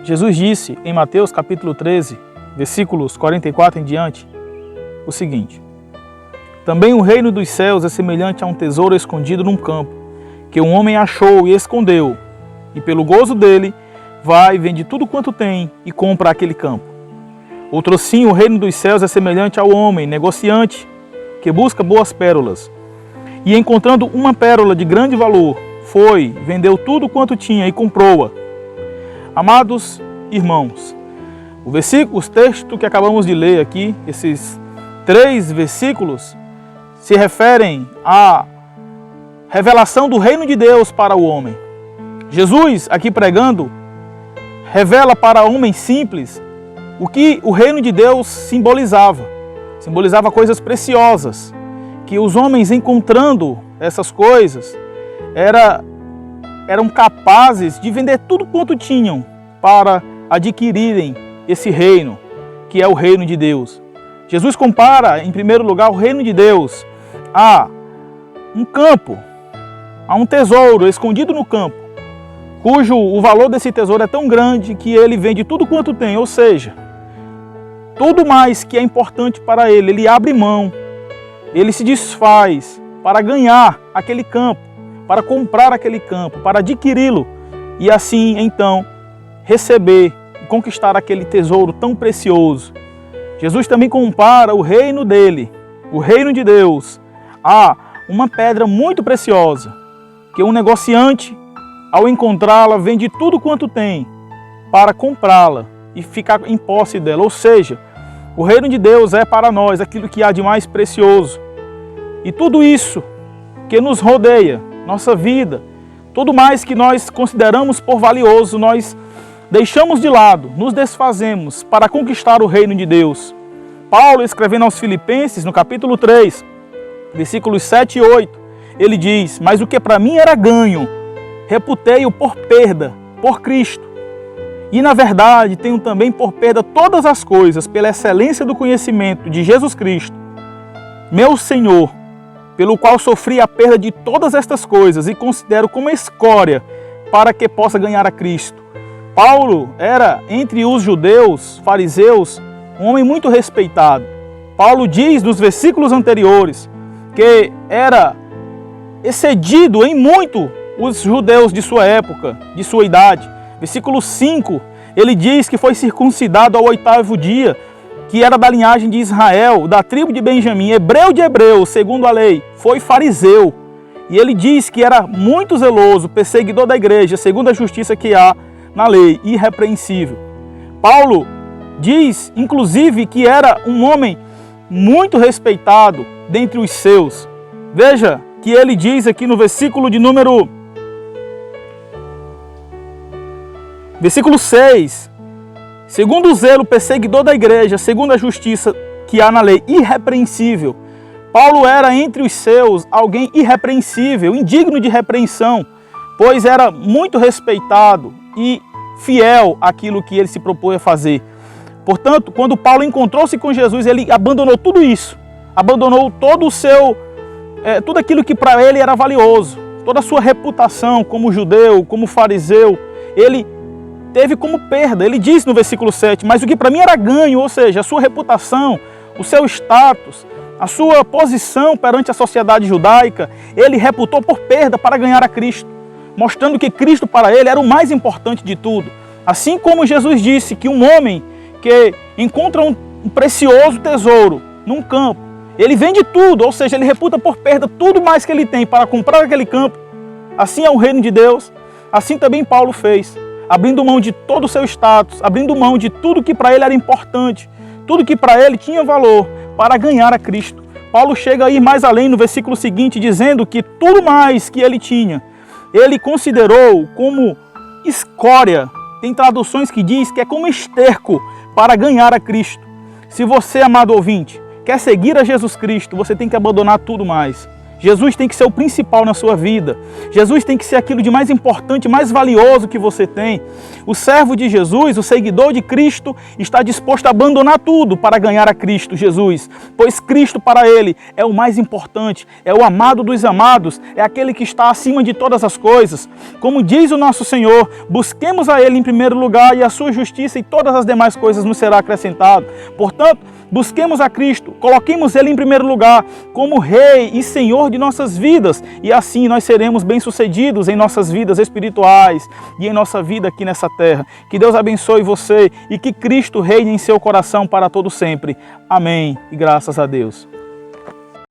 Jesus disse em Mateus capítulo 13, versículos 44 em diante, o seguinte: também o reino dos céus é semelhante a um tesouro escondido num campo, que um homem achou e escondeu, e pelo gozo dele vai, vende tudo quanto tem e compra aquele campo. Outro sim, o reino dos céus é semelhante ao homem negociante, que busca boas pérolas, e encontrando uma pérola de grande valor, foi, vendeu tudo quanto tinha e comprou-a. Amados irmãos, os textos que acabamos de ler aqui, esses 3 versículos, se referem à revelação do reino de Deus para o homem. Jesus, aqui pregando, revela para o homem simples o que o reino de Deus simbolizava. Simbolizava coisas preciosas, que os homens, encontrando essas coisas, eram capazes de vender tudo quanto tinham para adquirirem esse reino, que é o reino de Deus. Jesus compara, em primeiro lugar, o reino de Deus a um campo, a um tesouro escondido no campo, cujo o valor desse tesouro é tão grande que ele vende tudo quanto tem, ou seja, tudo mais que é importante para ele, ele abre mão, ele se desfaz para ganhar aquele campo, para comprar aquele campo, para adquiri-lo e assim, então, receber e conquistar aquele tesouro tão precioso. Jesus também compara o reino dele, o reino de Deus, a uma pedra muito preciosa, que um negociante, ao encontrá-la, vende tudo quanto tem para comprá-la e ficar em posse dela. Ou seja, o reino de Deus é para nós aquilo que há de mais precioso. E tudo isso que nos rodeia, nossa vida, tudo mais que nós consideramos por valioso, nós deixamos de lado, nos desfazemos para conquistar o reino de Deus. Paulo, escrevendo aos Filipenses, no capítulo 3, versículos 7 e 8, ele diz: mas o que para mim era ganho, reputei-o por perda, por Cristo. E na verdade tenho também por perda todas as coisas, pela excelência do conhecimento de Jesus Cristo, meu Senhor, pelo qual sofri a perda de todas estas coisas e considero como escória para que possa ganhar a Cristo. Paulo era, entre os judeus, fariseus, um homem muito respeitado. Paulo diz nos versículos anteriores que era excedido em muito os judeus de sua época, de sua idade. Versículo 5, ele diz que foi circuncidado ao 8º dia, que era da linhagem de Israel, da tribo de Benjamim, hebreu de hebreus, segundo a lei, foi fariseu. E ele diz que era muito zeloso, perseguidor da igreja, segundo a justiça que há na lei, irrepreensível. Paulo diz, inclusive, que era um homem muito respeitado dentre os seus. Veja que ele diz aqui no versículo 6, segundo o zelo perseguidor da igreja, segundo a justiça que há na lei, irrepreensível. Paulo era entre os seus alguém irrepreensível, indigno de repreensão, pois era muito respeitado e fiel àquilo que ele se propôs a fazer. Portanto, quando Paulo encontrou-se com Jesus, ele abandonou tudo isso, abandonou todo o seu, tudo aquilo que para ele era valioso, toda a sua reputação como judeu, como fariseu, ele teve como perda. Ele diz no versículo 7, mas o que para mim era ganho, ou seja, a sua reputação, o seu status, a sua posição perante a sociedade judaica, ele reputou por perda para ganhar a Cristo, mostrando que Cristo para ele era o mais importante de tudo. Assim como Jesus disse que um homem que encontra um precioso tesouro num campo, ele vende tudo, ou seja, ele reputa por perda tudo mais que ele tem para comprar aquele campo. Assim é o reino de Deus, assim também Paulo fez, abrindo mão de todo o seu status, abrindo mão de tudo que para ele era importante, tudo que para ele tinha valor, para ganhar a Cristo. Paulo chega a ir mais além no versículo seguinte, dizendo que tudo mais que ele tinha, ele considerou como escória. Tem traduções que diz que é como esterco para ganhar a Cristo. Se você, amado ouvinte, quer seguir a Jesus Cristo, você tem que abandonar tudo mais. Jesus tem que ser o principal na sua vida. Jesus tem que ser aquilo de mais importante, mais valioso que você tem. O servo de Jesus, o seguidor de Cristo, está disposto a abandonar tudo para ganhar a Cristo Jesus, pois Cristo para ele é o mais importante, é o amado dos amados, é aquele que está acima de todas as coisas. Como diz o nosso Senhor, busquemos a ele em primeiro lugar e a sua justiça, e todas as demais coisas nos será acrescentado. Portanto, busquemos a Cristo, coloquemos ele em primeiro lugar como Rei e Senhor de nossas vidas, e assim nós seremos bem-sucedidos em nossas vidas espirituais e em nossa vida aqui nessa terra. Que Deus abençoe você e que Cristo reine em seu coração para todo sempre. Amém e graças a Deus.